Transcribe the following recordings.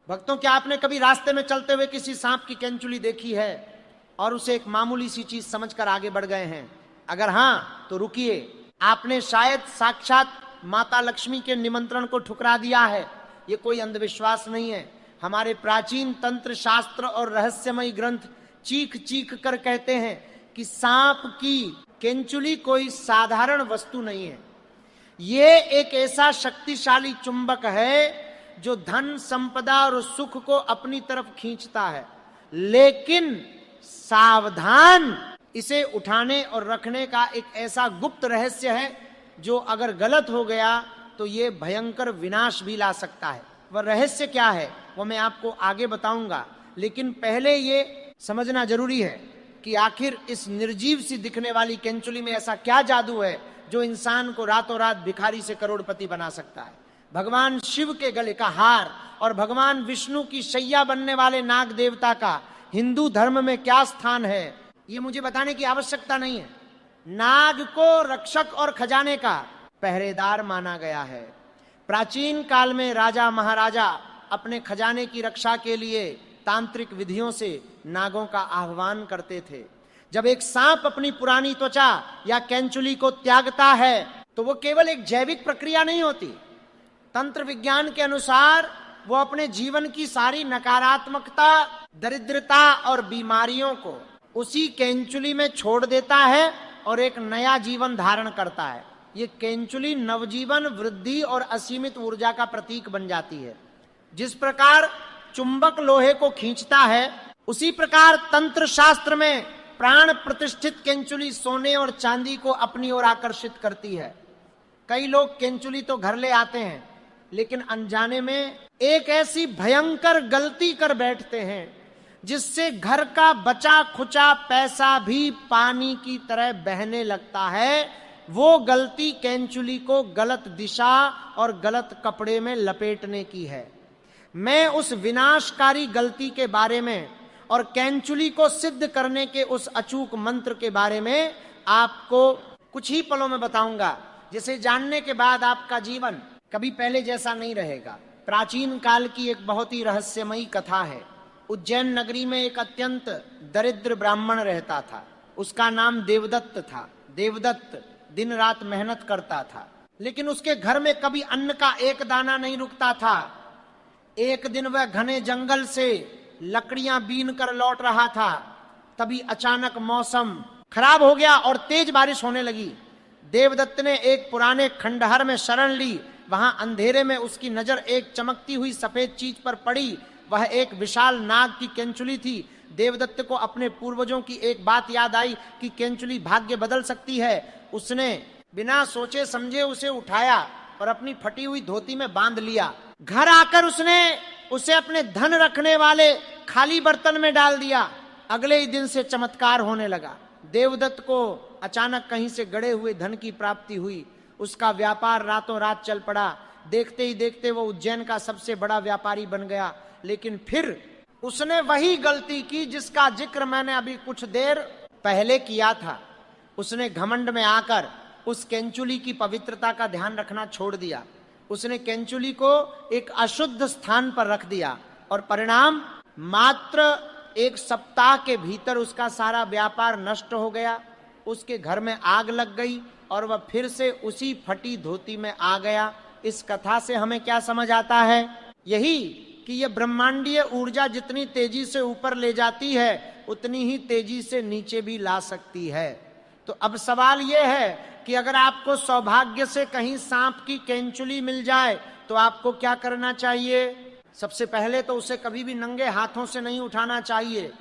भक्तों, क्या आपने कभी रास्ते में चलते हुए किसी सांप की केंचुली देखी है और उसे एक मामूली सी चीज समझकर आगे बढ़ गए हैं? अगर हां तो रुकिए, आपने शायद साक्षात माता लक्ष्मी के निमंत्रण को ठुकरा दिया है। ये कोई अंधविश्वास नहीं है। हमारे प्राचीन तंत्र शास्त्र और रहस्यमय ग्रंथ चीख चीख कर कहते हैं कि सांप की केंचुली कोई साधारण वस्तु नहीं है। ये एक ऐसा शक्तिशाली चुंबक है जो धन, संपदा और सुख को अपनी तरफ खींचता है। लेकिन सावधान, इसे उठाने और रखने का एक ऐसा गुप्त रहस्य है जो अगर गलत हो गया तो ये भयंकर विनाश भी ला सकता है। वह रहस्य क्या है वो मैं आपको आगे बताऊंगा, लेकिन पहले ये समझना जरूरी है कि आखिर इस निर्जीव सी दिखने वाली केंचुली में ऐसा क्या जादू है जो इंसान को रातों रात भिखारी से करोड़पति बना सकता है। भगवान शिव के गले का हार और भगवान विष्णु की शैया बनने वाले नाग देवता का हिंदू धर्म में क्या स्थान है, ये मुझे बताने की आवश्यकता नहीं है। नाग को रक्षक और खजाने का पहरेदार माना गया है। प्राचीन काल में राजा महाराजा अपने खजाने की रक्षा के लिए तांत्रिक विधियों से नागों का आह्वान करते थे। जब एक सांप अपनी पुरानी त्वचा या केंचुली को त्यागता है तो वो केवल एक जैविक प्रक्रिया नहीं होती। तंत्र विज्ञान के अनुसार वो अपने जीवन की सारी नकारात्मकता, दरिद्रता और बीमारियों को उसी केंचुली में छोड़ देता है और एक नया जीवन धारण करता है। ये केंचुली नवजीवन, वृद्धि और असीमित ऊर्जा का प्रतीक बन जाती है। जिस प्रकार चुंबक लोहे को खींचता है, उसी प्रकार तंत्र शास्त्र में प्राण प्रतिष्ठित केंचुली सोने और चांदी को अपनी ओर आकर्षित करती है। कई लोग केंचुली तो घर ले आते हैं, लेकिन अनजाने में एक ऐसी भयंकर गलती कर बैठते हैं जिससे घर का बचा खुचा पैसा भी पानी की तरह बहने लगता है। वो गलती केंचुली को गलत दिशा और गलत कपड़े में लपेटने की है। मैं उस विनाशकारी गलती के बारे में और केंचुली को सिद्ध करने के उस अचूक मंत्र के बारे में आपको कुछ ही पलों में बताऊंगा, जिसे जानने के बाद आपका जीवन कभी पहले जैसा नहीं रहेगा। प्राचीन काल की एक बहुत ही रहस्यमयी कथा है। उज्जैन नगरी में एक अत्यंत दरिद्र ब्राह्मण रहता था। उसका नाम देवदत्त था। देवदत्त दिन रात मेहनत करता था, लेकिन उसके घर में कभी अन्न का एक दाना नहीं रुकता था। एक दिन वह घने जंगल से लकड़ियां बीन कर लौट रहा था, तभी अचानक मौसम खराब हो गया और तेज बारिश होने लगी। देवदत्त ने एक पुराने खंडहर में शरण ली। वहां अंधेरे में उसकी नजर एक चमकती हुई सफेद चीज पर पड़ी। वह एक विशाल नाग की केंचुली थी। देवदत्त को अपने पूर्वजों की एक बात याद आई कि केंचुली भाग्य बदल सकती है। उसने बिना सोचे समझे उसे उठाया और अपनी फटी हुई धोती में बांध लिया। घर आकर उसने उसे अपने धन रखने वाले खाली बर्तन में डाल दिया। अगले ही दिन से चमत्कार होने लगा। देवदत्त को अचानक कहीं से गड़े हुए धन की प्राप्ति हुई। उसका व्यापार रातों रात चल पड़ा। देखते ही देखते वो उज्जैन का सबसे बड़ा व्यापारी बन गया। लेकिन फिर उसने वही गलती की जिसका जिक्र मैंने अभी कुछ देर पहले किया था। उसने घमंड में आकर उस केंचुली की पवित्रता का ध्यान रखना छोड़ दिया। उसने केंचुली को एक अशुद्ध स्थान पर रख दिया और परिणाम मात्र एक सप्ताह के भीतर उसका सारा व्यापार नष्ट हो गया। उसके घर में आग लग गई और वह फिर से उसी फटी धोती में आ गया। इस कथा से हमें क्या समझ आता है? यही कि यह ब्रह्मांडीय ऊर्जा जितनी तेजी से ऊपर ले जाती है उतनी ही तेजी से नीचे भी ला सकती है। तो अब सवाल यह है कि अगर आपको सौभाग्य से कहीं सांप की केंचुली मिल जाए तो आपको क्या करना चाहिए? सबसे पहले तो उसे कभी भी नंगे हाथों से नहीं उठाना चाहिए।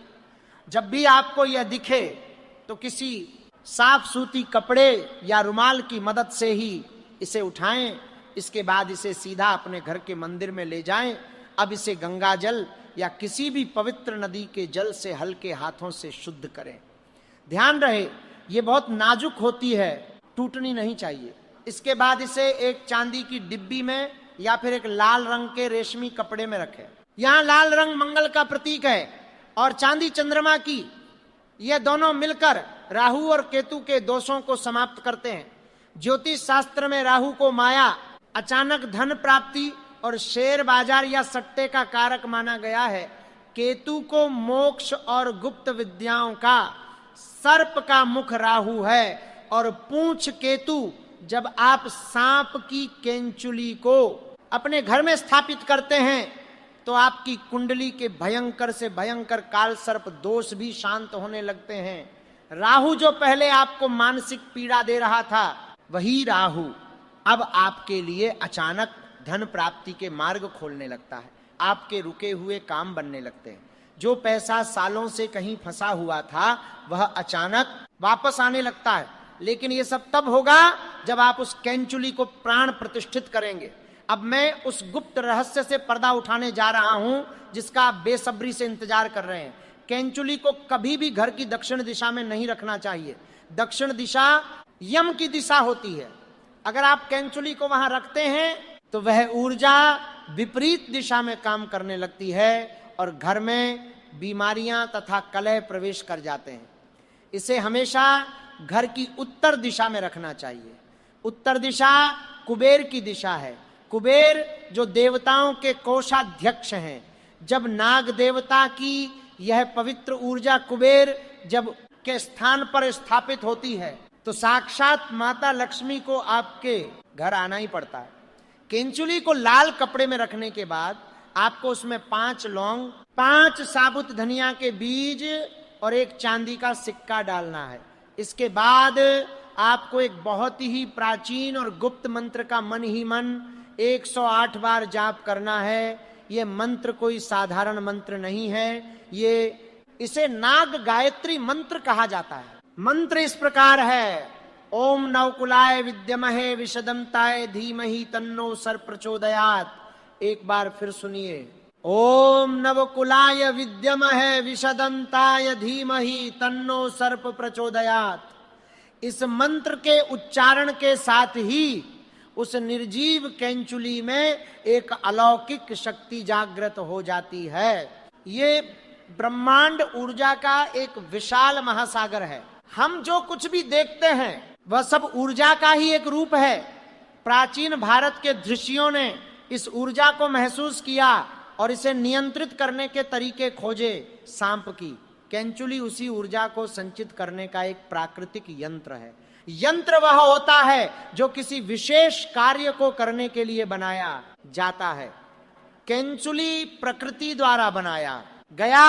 जब भी आपको यह दिखे तो किसी साफ सूती कपड़े या रुमाल की मदद से ही इसे उठाएं। इसके बाद इसे सीधा अपने घर के मंदिर में ले जाएं। अब इसे गंगा जल या किसी भी पवित्र नदी के जल से हल्के हाथों से शुद्ध करें। ध्यान रहे ये बहुत नाजुक होती है, टूटनी नहीं चाहिए। इसके बाद इसे एक चांदी की डिब्बी में या फिर एक लाल रंग के रेशमी कपड़े में रखें। यहाँ लाल रंग मंगल का प्रतीक है और चांदी चंद्रमा की, ये दोनों मिलकर राहु और केतु के दोषों को समाप्त करते हैं। ज्योतिष शास्त्र में राहु को माया, अचानक धन प्राप्ति और शेयर बाजार या सट्टे का कारक माना गया है। केतु को मोक्ष और गुप्त विद्याओं का, सर्प का मुख राहु है और पूंछ केतु। जब आप सांप की केंचुली को अपने घर में स्थापित करते हैं तो आपकी कुंडली के भयंकर से भयंकर काल सर्प दोष भी शांत होने लगते हैं। राहु जो पहले आपको मानसिक पीड़ा दे रहा था, वही राहु अब आपके लिए अचानक धन प्राप्ति के मार्ग खोलने लगता है। आपके रुके हुए काम बनने लगते हैं। जो पैसा सालों से कहीं फंसा हुआ था वह अचानक वापस आने लगता है। लेकिन ये सब तब होगा जब आप उस कैंचुली को प्राण प्रतिष्ठित करेंगे। अब मैं उस गुप्त रहस्य से पर्दा उठाने जा रहा हूं जिसका आप बेसब्री से इंतजार कर रहे हैं। कैंचुली को कभी भी घर की दक्षिण दिशा में नहीं रखना चाहिए। दक्षिण दिशा यम की दिशा होती है। अगर आप कैंचुली को वहां रखते हैं तो वह ऊर्जा विपरीत दिशा में काम करने लगती है और घर में बीमारियां तथा कलह प्रवेश कर जाते हैं। इसे हमेशा घर की उत्तर दिशा में रखना चाहिए। उत्तर दिशा कुबेर की दिशा है। कुबेर जो देवताओं के कोषाध्यक्ष हैं। जब नाग देवता की यह पवित्र ऊर्जा कुबेर जब के स्थान पर स्थापित होती है तो साक्षात माता लक्ष्मी को आपके घर आना ही पड़ता है। केंचुली को लाल कपड़े में रखने के बाद आपको उसमें 5 लौंग, 5 साबुत धनिया के बीज और 1 चांदी का सिक्का डालना है। इसके बाद आपको एक बहुत ही प्राचीन और गुप्त मंत्र का मन ही मन 108 बार जाप करना है। ये मंत्र कोई साधारण मंत्र नहीं है। इसे नाग गायत्री मंत्र कहा जाता है। मंत्र इस प्रकार है, ओम नवकुलाय विद्यमहे विशदंताय धीमहि तन्नो सर्प प्रचोदयात्। एक बार फिर सुनिए, ओम नवकुलाय विद्यमहे विशदंताय धीमहि तन्नो सर्प प्रचोदयात्। इस मंत्र के उच्चारण के साथ ही उस निर्जीव कैंचुली में एक अलौकिक शक्ति जागृत हो जाती है। ये ब्रह्मांड ऊर्जा का एक विशाल महासागर है। हम जो कुछ भी देखते हैं वह सब ऊर्जा का ही एक रूप है। प्राचीन भारत के ऋषियों ने इस ऊर्जा को महसूस किया और इसे नियंत्रित करने के तरीके खोजे। सांप की कैंचुली उसी ऊर्जा को संचित करने का एक प्राकृतिक यंत्र है। यंत्र वह होता है जो किसी विशेष कार्य को करने के लिए बनाया जाता है। कैंचुली प्रकृति द्वारा बनाया गया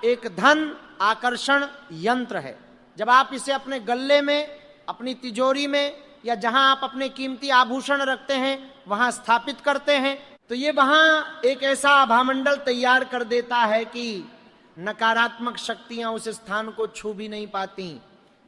एक धन आकर्षण यंत्र है। जब आप इसे अपने गल्ले में, अपनी तिजोरी में या जहां आप अपने कीमती आभूषण रखते हैं वहां स्थापित करते हैं तो ये वहां एक ऐसा आभामंडल तैयार कर देता है कि नकारात्मक शक्तियां उस स्थान को छू भी नहीं पाती।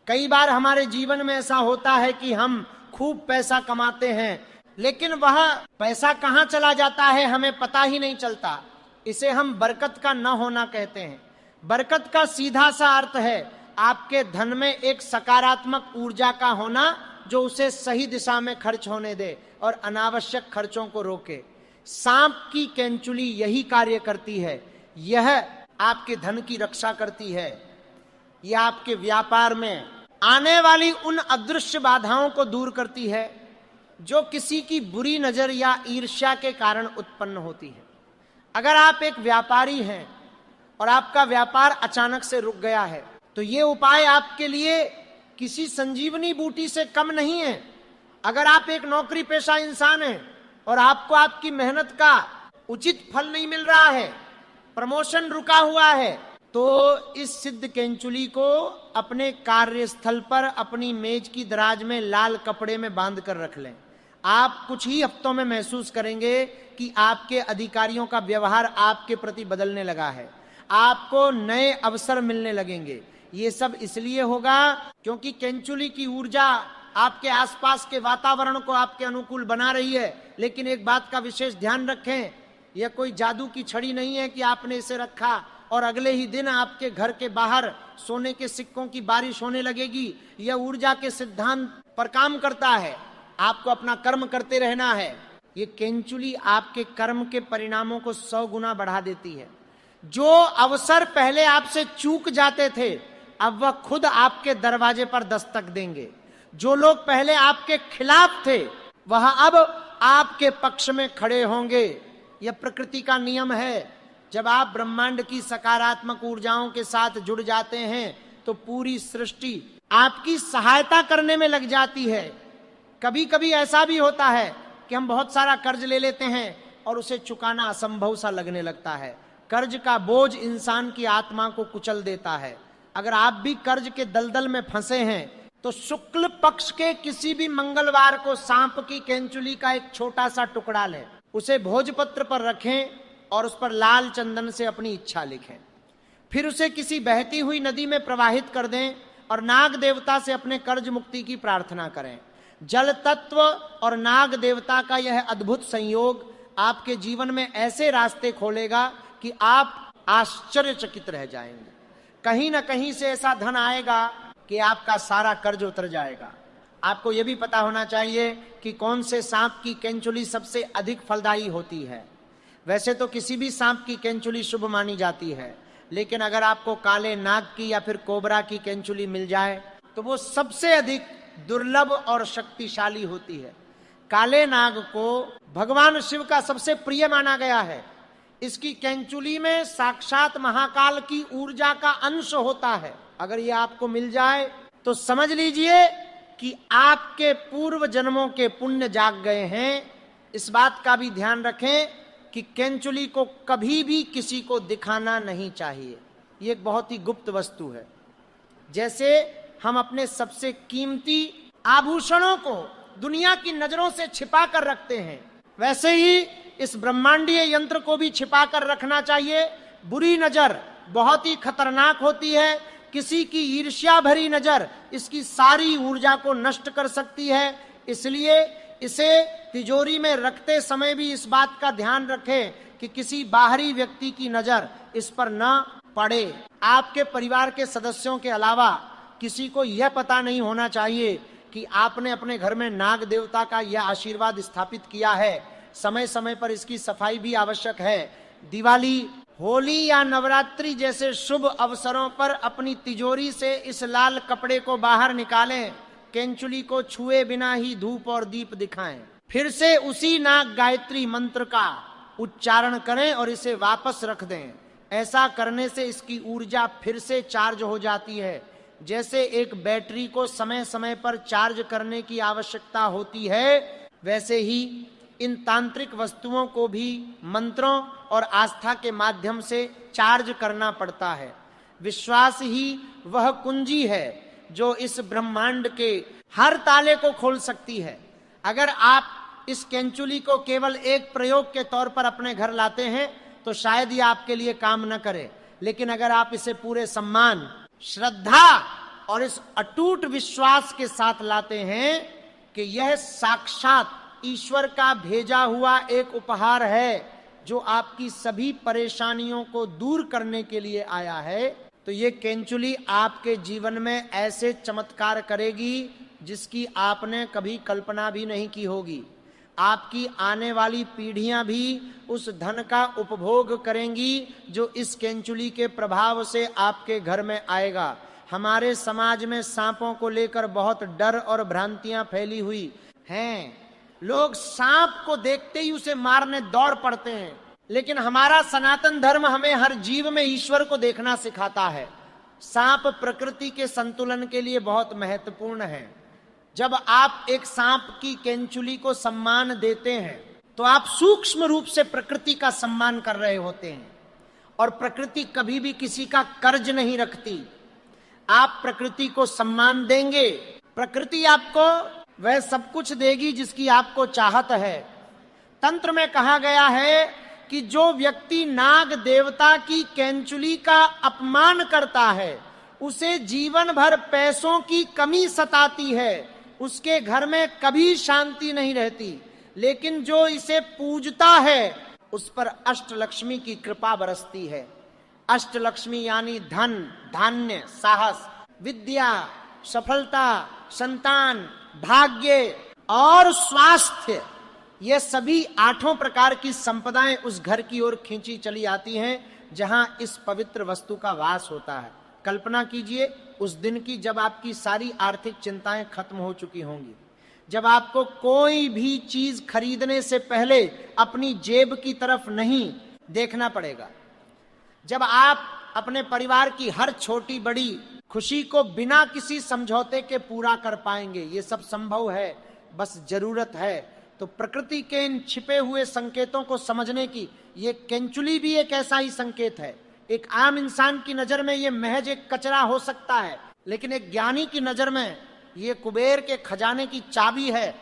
कई बार हमारे जीवन में ऐसा होता है कि हम खूब पैसा कमाते हैं लेकिन वह पैसा कहां चला जाता है हमें पता ही नहीं चलता। इसे हम बरकत का न होना कहते हैं। बरकत का सीधा सा अर्थ है आपके धन में एक सकारात्मक ऊर्जा का होना जो उसे सही दिशा में खर्च होने दे और अनावश्यक खर्चों को रोके। सांप की कैंचुली यही कार्य करती है। यह आपके धन की रक्षा करती है। यह आपके व्यापार में आने वाली उन अदृश्य बाधाओं को दूर करती है जो किसी की बुरी नजर या ईर्ष्या के कारण उत्पन्न होती है। अगर आप एक व्यापारी हैं और आपका व्यापार अचानक से रुक गया है तो ये उपाय आपके लिए किसी संजीवनी बूटी से कम नहीं है। अगर आप एक नौकरी पेशा इंसान हैं और आपको आपकी मेहनत का उचित फल नहीं मिल रहा है, प्रमोशन रुका हुआ है, तो इस सिद्ध कैंचुली को अपने कार्यस्थल पर अपनी मेज की दराज में लाल कपड़े में बांध कर रख लें। आप कुछ ही हफ्तों में महसूस करेंगे कि आपके अधिकारियों का व्यवहार आपके प्रति बदलने लगा है। आपको नए अवसर मिलने लगेंगे। ये सब इसलिए होगा क्योंकि कैंचुली की ऊर्जा आपके आसपास के वातावरण को आपके अनुकूल बना रही है। लेकिन एक बात का विशेष ध्यान रखें, यह कोई जादू की छड़ी नहीं है कि आपने इसे रखा और अगले ही दिन आपके घर के बाहर सोने के सिक्कों की बारिश होने लगेगी। यह ऊर्जा के सिद्धांत पर काम करता है। आपको अपना कर्म करते रहना है। ये कैंचुली आपके कर्म के परिणामों को 100 गुना बढ़ा देती है। जो अवसर पहले आपसे चूक जाते थे अब वह खुद आपके दरवाजे पर दस्तक देंगे। जो लोग पहले आपके खिलाफ थे वह अब आपके पक्ष में खड़े होंगे। यह प्रकृति का नियम है। जब आप ब्रह्मांड की सकारात्मक ऊर्जाओं के साथ जुड़ जाते हैं तो पूरी सृष्टि आपकी सहायता करने में लग जाती है। कभी कभी ऐसा भी होता है कि हम बहुत सारा कर्ज ले लेते हैं और उसे चुकाना असंभव सा लगने लगता है। कर्ज का बोझ इंसान की आत्मा को कुचल देता है। अगर आप भी कर्ज के दलदल में फंसे हैं तो शुक्ल पक्ष के किसी भी मंगलवार को सांप की केंचुली का एक छोटा सा टुकड़ा लें, उसे भोजपत्र पर रखें और उस पर लाल चंदन से अपनी इच्छा लिखें। फिर उसे किसी बहती हुई नदी में प्रवाहित कर दें और नाग देवता से अपने कर्ज मुक्ति की प्रार्थना करें। जल तत्व और नाग देवता का यह अद्भुत संयोग आपके जीवन में ऐसे रास्ते खोलेगा कि आप आश्चर्यचकित रह जाएंगे। कहीं ना कहीं से ऐसा धन आएगा कि आपका सारा कर्ज उतर जाएगा। आपको यह भी पता होना चाहिए कि कौन से सांप की केंचुली सबसे अधिक फलदायी होती है। वैसे तो किसी भी सांप की केंचुली शुभ मानी जाती है, लेकिन अगर आपको काले नाग की या फिर कोबरा की केंचुली मिल जाए तो वो सबसे अधिक दुर्लभ और शक्तिशाली होती है। काले नाग को भगवान शिव का सबसे प्रिय माना गया है। इसकी केंचुली में साक्षात महाकाल की ऊर्जा का अंश होता है। अगर ये आपको मिल जाए तो समझ लीजिए कि आपके पूर्व जन्मों के पुण्य जाग गए हैं। इस बात का भी ध्यान रखें कि केंचुली को कभी भी किसी को दिखाना नहीं चाहिए। ये एक बहुत ही गुप्त वस्तु है। जैसे हम अपने सबसे कीमती आभूषणों को दुनिया की नजरों से छिपा कर रखते हैं, वैसे ही इस ब्रह्मांडीय यंत्र को भी छिपा कर रखना चाहिए। बुरी नजर बहुत ही खतरनाक होती है। किसी की ईर्ष्या भरी नजर इसकी सारी ऊर्जा को नष्ट कर सकती है। इसलिए इसे तिजोरी में रखते समय भी इस बात का ध्यान रखें कि किसी बाहरी व्यक्ति की नजर इस पर न पड़े। आपके परिवार के सदस्यों के अलावा किसी को यह पता नहीं होना चाहिए कि आपने अपने घर में नाग देवता का यह आशीर्वाद स्थापित किया है। समय समय पर इसकी सफाई भी आवश्यक है। दिवाली, होली या नवरात्रि जैसे शुभ अवसरों पर अपनी तिजोरी से इस लाल कपड़े को बाहर निकालें। केंचुली को छुए बिना ही धूप और दीप दिखाएं। फिर से उसी नाग गायत्री मंत्र का उच्चारण करें और इसे वापस रख दें। ऐसा करने से इसकी ऊर्जा फिर से चार्ज हो जाती है। जैसे एक बैटरी को समय समय पर चार्ज करने की आवश्यकता होती है, वैसे ही इन तांत्रिक वस्तुओं को भी मंत्रों और आस्था के माध्यम से चार्ज करना पड़ता है। विश्वास ही वह कुंजी है जो इस ब्रह्मांड के हर ताले को खोल सकती है। अगर आप इस केंचुली को केवल एक प्रयोग के तौर पर अपने घर लाते हैं तो शायद ये आपके लिए काम न करे, लेकिन अगर आप इसे पूरे सम्मान, श्रद्धा और इस अटूट विश्वास के साथ लाते हैं कि यह साक्षात ईश्वर का भेजा हुआ एक उपहार है जो आपकी सभी परेशानियों को दूर करने के लिए आया है, तो ये केंचुली आपके जीवन में ऐसे चमत्कार करेगी जिसकी आपने कभी कल्पना भी नहीं की होगी। आपकी आने वाली पीढ़ियां भी उस धन का उपभोग करेंगी जो इस केंचुली के प्रभाव से आपके घर में आएगा। हमारे समाज में सांपों को लेकर बहुत डर और भ्रांतियां फैली हुई हैं। लोग सांप को देखते ही उसे मारने दौड़ पड़ते हैं, लेकिन हमारा सनातन धर्म हमें हर जीव में ईश्वर को देखना सिखाता है। सांप प्रकृति के संतुलन के लिए बहुत महत्वपूर्ण है। जब आप एक सांप की केंचुली को सम्मान देते हैं तो आप सूक्ष्म रूप से प्रकृति का सम्मान कर रहे होते हैं, और प्रकृति कभी भी किसी का कर्ज नहीं रखती। आप प्रकृति को सम्मान देंगे, प्रकृति आपको वह सब कुछ देगी जिसकी आपको चाहत है। तंत्र में कहा गया है कि जो व्यक्ति नाग देवता की केंचुली का अपमान करता है उसे जीवन भर पैसों की कमी सताती है, उसके घर में कभी शांति नहीं रहती। लेकिन जो इसे पूजता है उस पर अष्टलक्ष्मी की कृपा बरसती है। अष्टलक्ष्मी यानी धन, धान्य, साहस, विद्या, सफलता, संतान, भाग्य और स्वास्थ्य, ये सभी 8 प्रकार की संपदाएं उस घर की ओर खींची चली आती हैं जहां इस पवित्र वस्तु का वास होता है। कल्पना कीजिए उस दिन की जब आपकी सारी आर्थिक चिंताएं खत्म हो चुकी होंगी, जब आपको कोई भी चीज खरीदने से पहले अपनी जेब की तरफ नहीं देखना पड़ेगा, जब आप अपने परिवार की हर छोटी बड़ी खुशी को बिना किसी समझौते के पूरा कर पाएंगे, ये सब संभव है, बस जरूरत है। तो प्रकृति के इन छिपे हुए संकेतों को समझने की, ये केंचुली भी एक ऐसा ही संकेत है। एक आम इंसान की नजर में ये महज एक कचरा हो सकता है, लेकिन एक ज्ञानी की नजर में ये कुबेर के खजाने की चाबी है,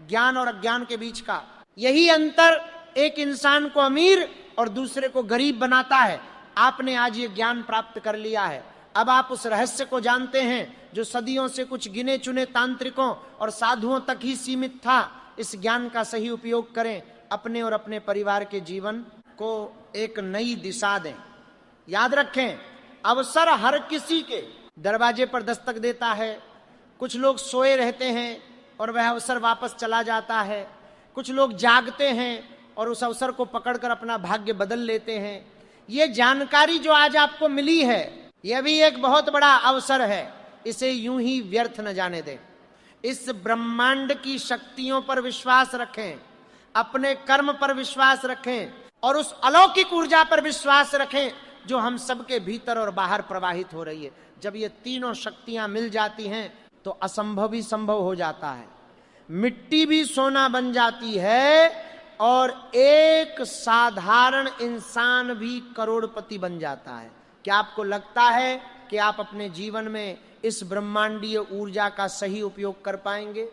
ज्ञान और अज्ञान के बीच का। यही अंतर एक इंसान को अमीर और दूसरे को गरीब बनाता है। आपने आज ये ज्ञान प्राप्त कर लिया है, अब आप उस रहस्य को जानते हैं जो सदियों से कुछ गिने चुने तांत्रिकों और साधुओं तक ही सीमित था। इस ज्ञान का सही उपयोग करें, अपने और अपने परिवार के जीवन को एक नई दिशा दें। याद रखें, अवसर हर किसी के दरवाजे पर दस्तक देता है। कुछ लोग सोए रहते हैं और वह अवसर वापस चला जाता है, कुछ लोग जागते हैं और उस अवसर को पकड़कर अपना भाग्य बदल लेते हैं। ये जानकारी जो आज आपको मिली है, यह भी एक बहुत बड़ा अवसर है, इसे यूं ही व्यर्थ न जाने दें। इस ब्रह्मांड की शक्तियों पर विश्वास रखें, अपने कर्म पर विश्वास रखें और उस अलौकिक ऊर्जा पर विश्वास रखें जो हम सबके भीतर और बाहर प्रवाहित हो रही है। जब ये तीनों शक्तियां मिल जाती हैं तो असंभव ही संभव हो जाता है, मिट्टी भी सोना बन जाती है और एक साधारण इंसान भी करोड़पति बन जाता है। क्या आपको लगता है कि आप अपने जीवन में इस ब्रह्मांडीय ऊर्जा का सही उपयोग कर पाएंगे?